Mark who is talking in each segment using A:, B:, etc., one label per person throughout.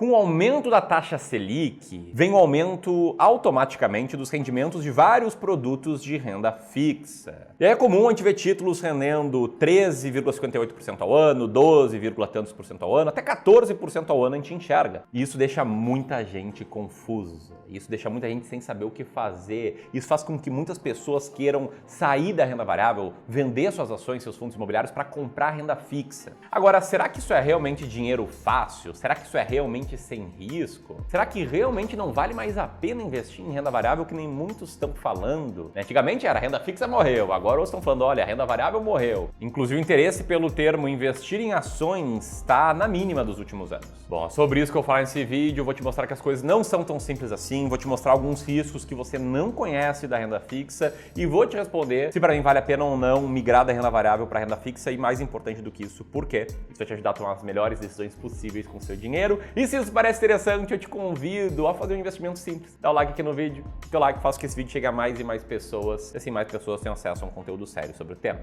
A: Com o aumento da taxa Selic, vem o aumento automaticamente dos rendimentos de vários produtos de renda fixa. E aí é comum a gente ver títulos rendendo 13,58% ao ano, 12, tantos por cento ao ano, até 14% ao ano a gente enxerga. E isso deixa muita gente confusa. Isso deixa muita gente sem saber o que fazer. Isso faz com que muitas pessoas queiram sair da renda variável, vender suas ações, seus fundos imobiliários para comprar renda fixa. Agora, será que isso é realmente dinheiro fácil? Será que isso é realmente sem risco? Será que realmente não vale mais a pena investir em renda variável que nem muitos estão falando? Antigamente era renda fixa morreu, agora outros estão falando, olha, renda variável morreu. Inclusive o interesse pelo termo investir em ações está na mínima dos últimos anos. Bom, é sobre isso que eu vou falar nesse vídeo, eu vou te mostrar que as coisas não são tão simples assim, vou te mostrar alguns riscos que você não conhece da renda fixa e vou te responder se para mim vale a pena ou não migrar da renda variável para renda fixa e, mais importante do que isso, por quê? Isso vai te ajudar a tomar as melhores decisões possíveis com o seu dinheiro. E se isso parece interessante, eu te convido a fazer um investimento simples. Dá o like aqui no vídeo, teu like faz com que esse vídeo chegue a mais e mais pessoas, e assim mais pessoas tenham acesso a um conteúdo sério sobre o tema.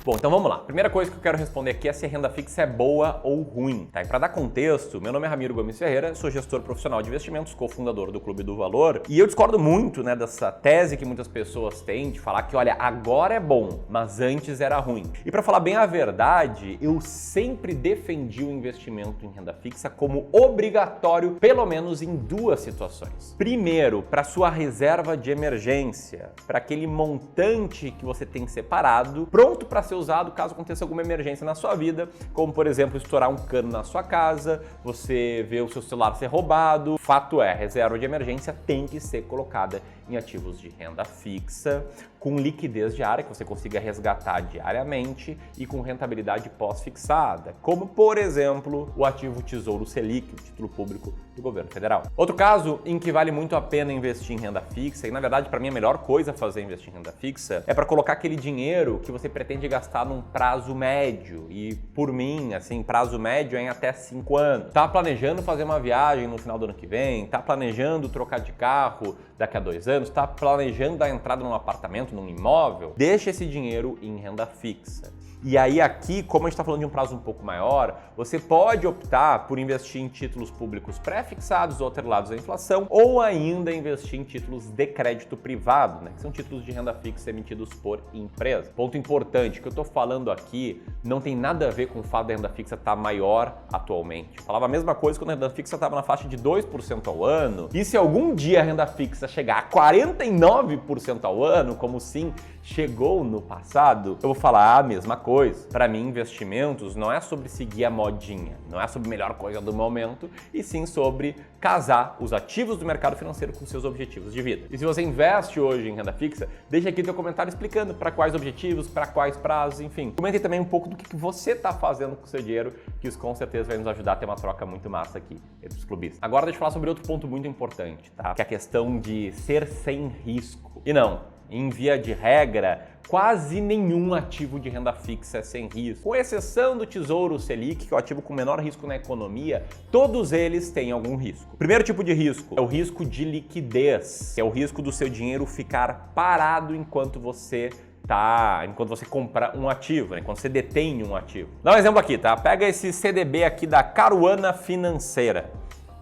A: Bom, então vamos lá. Primeira coisa que eu quero responder aqui é se a renda fixa é boa ou ruim, tá? E para dar contexto, meu nome é Ramiro Gomes Ferreira, sou gestor profissional de investimentos, cofundador do Clube do Valor, e eu discordo muito, né, dessa tese que muitas pessoas têm de falar que, olha, agora é bom, mas antes era ruim. E para falar bem a verdade, eu sempre defendi o investimento em renda fixa como obrigatório, pelo menos em duas situações. Primeiro, para sua reserva de emergência, para aquele montante que você tem separado, pronto para ser usado caso aconteça alguma emergência na sua vida, como por exemplo estourar um cano na sua casa, você vê o seu celular ser roubado. Fato é, reserva de emergência tem que ser colocada em ativos de renda fixa, com liquidez diária, que você consiga resgatar diariamente e com rentabilidade pós-fixada, como por exemplo o ativo Tesouro Selic, o título público do governo federal. Outro caso em que vale muito a pena investir em renda fixa, e na verdade para mim a melhor coisa a fazer investir em renda fixa, é para colocar aquele dinheiro que você pretende gastar num prazo médio, e por mim, assim, prazo médio é em até 5 anos. Tá planejando fazer uma viagem no final do ano que vem, tá planejando trocar de carro daqui a 2 anos, tá planejando dar entrada num apartamento, num imóvel, deixa esse dinheiro em renda fixa. E aí aqui, como a gente está falando de um prazo um pouco maior, você pode optar por investir em títulos públicos pré-fixados ou atrelados à inflação, ou ainda investir em títulos de crédito privado, né, que são títulos de renda fixa emitidos por empresa. Ponto importante, que eu estou falando aqui não tem nada a ver com o fato da renda fixa estar maior atualmente. Eu falava a mesma coisa quando a renda fixa estava na faixa de 2% ao ano, e se algum dia a renda fixa chegar a 49% ao ano, como sim chegou no passado, eu vou falar a mesma coisa. Para mim, investimentos não é sobre seguir a modinha, não é sobre a melhor coisa do momento, e sim sobre casar os ativos do mercado financeiro com seus objetivos de vida. E se você investe hoje em renda fixa, deixa aqui teu comentário explicando para quais objetivos, para quais prazos, enfim. Comente também um pouco do que você está fazendo com o seu dinheiro, que isso com certeza vai nos ajudar a ter uma troca muito massa aqui entre os clubistas. Agora deixa eu falar sobre outro ponto muito importante, tá? Que é a questão de ser sem risco. E não, em via de regra, quase nenhum ativo de renda fixa é sem risco. Com exceção do Tesouro Selic, que é o ativo com menor risco na economia, todos eles têm algum risco. O primeiro tipo de risco é o risco de liquidez, que é o risco do seu dinheiro ficar parado enquanto você compra um ativo, né? Enquanto você detém um ativo. Dá um exemplo aqui, tá? Pega esse CDB aqui da Caruana Financeira,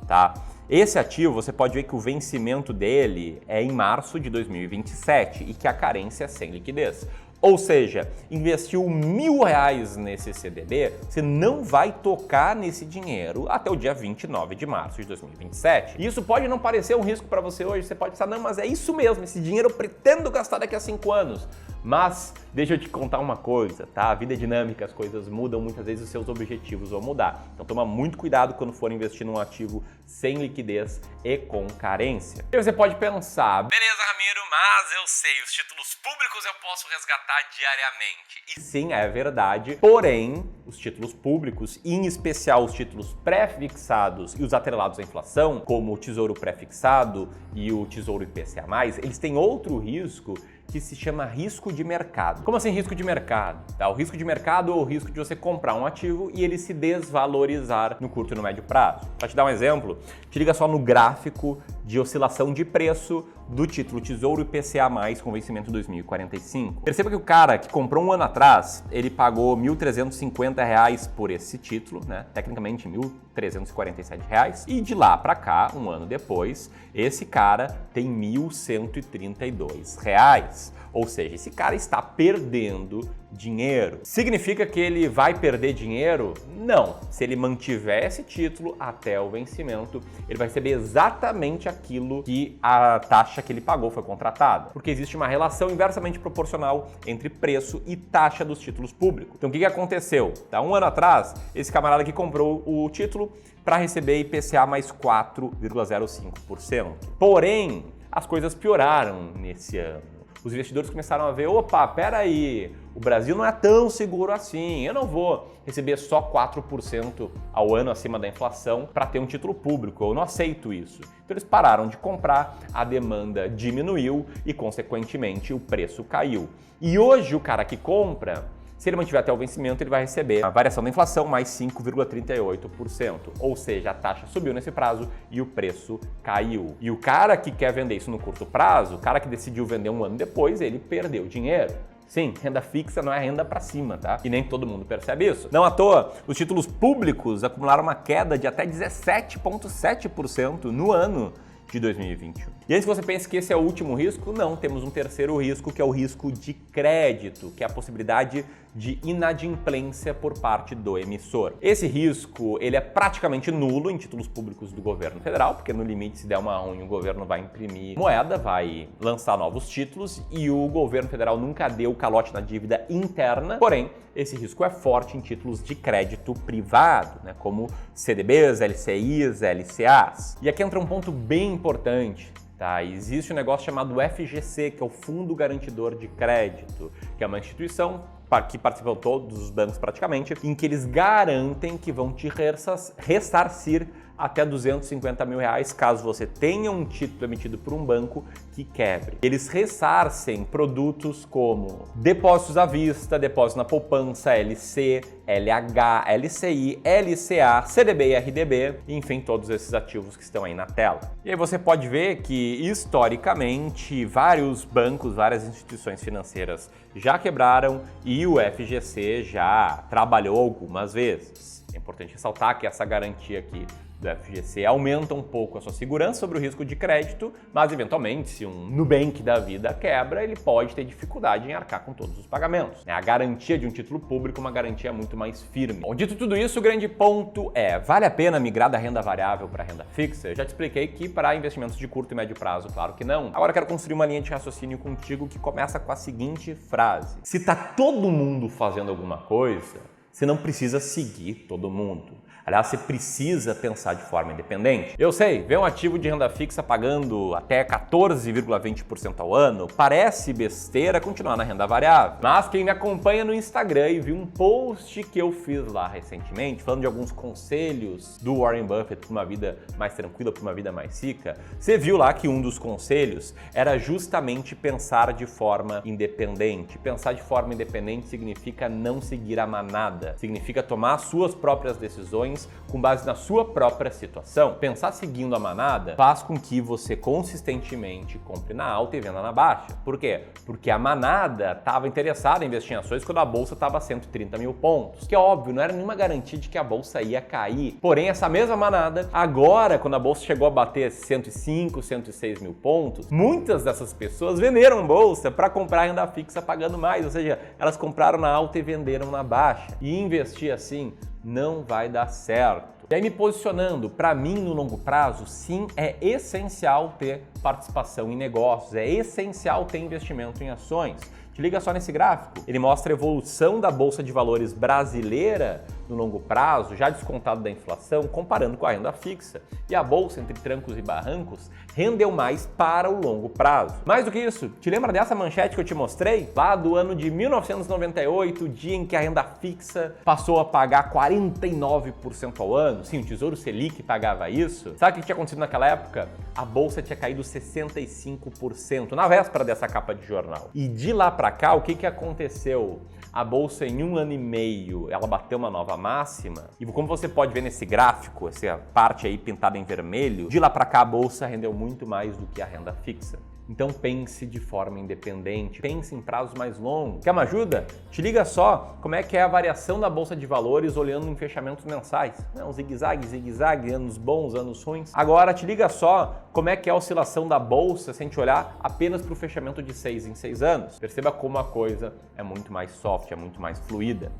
A: tá? Esse ativo, você pode ver que o vencimento dele é em março de 2027 e que a carência é sem liquidez. Ou seja, investiu R$1.000 nesse CDB, você não vai tocar nesse dinheiro até o dia 29 de março de 2027. E isso pode não parecer um risco para você hoje, você pode pensar, não, mas é isso mesmo, esse dinheiro eu pretendo gastar daqui a 5 anos. Mas deixa eu te contar uma coisa, tá? A vida é dinâmica, as coisas mudam, muitas vezes os seus objetivos vão mudar. Então toma muito cuidado quando for investir num ativo sem liquidez e com carência. E você pode pensar, beleza, Ramiro, mas eu sei, os títulos públicos eu posso resgatar diariamente. E sim, é verdade, porém, os títulos públicos, e em especial os títulos pré-fixados e os atrelados à inflação, como o Tesouro Pré-Fixado e o Tesouro IPCA+, eles têm outro risco que se chama risco de mercado. Como assim risco de mercado? Tá, o risco de mercado é o risco de você comprar um ativo e ele se desvalorizar no curto e no médio prazo. Para te dar um exemplo, te liga só no gráfico de oscilação de preço do título Tesouro IPCA+, com vencimento 2045. Perceba que o cara que comprou um ano atrás, ele pagou R$ 1.350 por esse título, né? Tecnicamente R$ 1.347, e de lá para cá, um ano depois, esse cara tem R$ 1.132. Ou seja, esse cara está perdendo dinheiro. Significa que ele vai perder dinheiro? Não. Se ele mantiver esse título até o vencimento, ele vai receber exatamente aquilo que a taxa que ele pagou foi contratada. Porque existe uma relação inversamente proporcional entre preço e taxa dos títulos públicos. Então o que aconteceu? Um ano atrás, esse camarada que comprou o título para receber IPCA mais 4,05%. Porém, as coisas pioraram nesse ano. Os investidores começaram a ver, opa, peraí, o Brasil não é tão seguro assim, eu não vou receber só 4% ao ano acima da inflação para ter um título público, eu não aceito isso. Então eles pararam de comprar, a demanda diminuiu e, consequentemente, o preço caiu. E hoje o cara que compra, se ele mantiver até o vencimento, ele vai receber a variação da inflação mais 5,38%. Ou seja, a taxa subiu nesse prazo e o preço caiu. E o cara que quer vender isso no curto prazo, o cara que decidiu vender um ano depois, ele perdeu dinheiro. Sim, renda fixa não é renda para cima, tá? E nem todo mundo percebe isso. Não à toa, os títulos públicos acumularam uma queda de até 17,7% no ano de 2021. E antes que você pense que esse é o último risco, não, temos um terceiro risco, que é o risco de crédito, que é a possibilidade de inadimplência por parte do emissor. Esse risco, ele é praticamente nulo em títulos públicos do governo federal, porque no limite, se der uma ruim, o governo vai imprimir moeda, vai lançar novos títulos, e o governo federal nunca deu calote na dívida interna. Porém, esse risco é forte em títulos de crédito privado, né, como CDBs, LCIs, LCAs. E aqui entra um ponto bem importante. Tá, existe um negócio chamado FGC, que é o Fundo Garantidor de Crédito, que é uma instituição que participam todos os bancos praticamente, em que eles garantem que vão te ressarcir até R$250 mil caso você tenha um título emitido por um banco que quebre. Eles ressarcem produtos como depósitos à vista, depósito na poupança, LC, LH, LCI, LCA, CDB e RDB, enfim, todos esses ativos que estão aí na tela. E aí você pode ver que, historicamente, vários bancos, várias instituições financeiras já quebraram e o FGC já trabalhou algumas vezes. É importante ressaltar que essa garantia aqui do FGC aumenta um pouco a sua segurança sobre o risco de crédito, mas eventualmente, se um Nubank da vida quebra, ele pode ter dificuldade em arcar com todos os pagamentos. A garantia de um título público é uma garantia muito mais firme. Bom, dito tudo isso, o grande ponto é, vale a pena migrar da renda variável para a renda fixa? Eu já te expliquei que para investimentos de curto e médio prazo, claro que não. Agora eu quero construir uma linha de raciocínio contigo que começa com a seguinte frase: se tá todo mundo fazendo alguma coisa, você não precisa seguir todo mundo. Aliás, você precisa pensar de forma independente. Eu sei, ver um ativo de renda fixa pagando até 14,20% ao ano parece besteira continuar na renda variável. Mas quem me acompanha no Instagram e viu um post que eu fiz lá recentemente, falando de alguns conselhos do Warren Buffett para uma vida mais tranquila, para uma vida mais rica, você viu lá que um dos conselhos era justamente pensar de forma independente. Pensar de forma independente significa não seguir a manada, significa tomar suas próprias decisões com base na sua própria situação. Pensar seguindo a manada faz com que você consistentemente compre na alta e venda na baixa. Por quê? Porque a manada estava interessada em investir em ações quando a bolsa estava a 130 mil pontos. Que é óbvio, não era nenhuma garantia de que a bolsa ia cair. Porém, essa mesma manada, agora, quando a bolsa chegou a bater 105, 106 mil pontos, muitas dessas pessoas venderam bolsa para comprar renda fixa pagando mais. Ou seja, elas compraram na alta e venderam na baixa. E investir assim não vai dar certo. E aí, me posicionando, para mim, no longo prazo, sim, é essencial ter participação em negócios, é essencial ter investimento em ações. Te liga só nesse gráfico. Ele mostra a evolução da Bolsa de Valores brasileira no longo prazo, já descontado da inflação, comparando com a renda fixa. E a Bolsa, entre trancos e barrancos, rendeu mais para o longo prazo. Mais do que isso, te lembra dessa manchete que eu te mostrei? Lá do ano de 1998, o dia em que a renda fixa passou a pagar 49% ao ano. Sim, o Tesouro Selic pagava isso. Sabe o que tinha acontecido naquela época? A Bolsa tinha caído 65% na véspera dessa capa de jornal. E de lá para cá, o que aconteceu? A Bolsa, em 1 ano e meio, ela bateu uma nova máxima. E como você pode ver nesse gráfico, essa parte aí pintada em vermelho, de lá para cá a Bolsa rendeu muito mais do que a renda fixa. Então pense de forma independente, pense em prazos mais longos. Quer uma ajuda? Te liga só como é que é a variação da Bolsa de Valores olhando em fechamentos mensais. Um zigue-zague, anos bons, anos ruins. Agora te liga só como é que é a oscilação da Bolsa se a gente olhar apenas para o fechamento de 6 em 6 anos. Perceba como a coisa é muito mais soft, é muito mais fluida.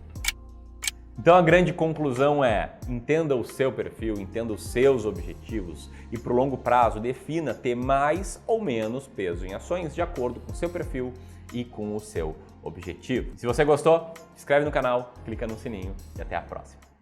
A: Então a grande conclusão é: entenda o seu perfil, entenda os seus objetivos e para o longo prazo defina ter mais ou menos peso em ações de acordo com o seu perfil e com o seu objetivo. Se você gostou, se inscreve no canal, clica no sininho e até a próxima.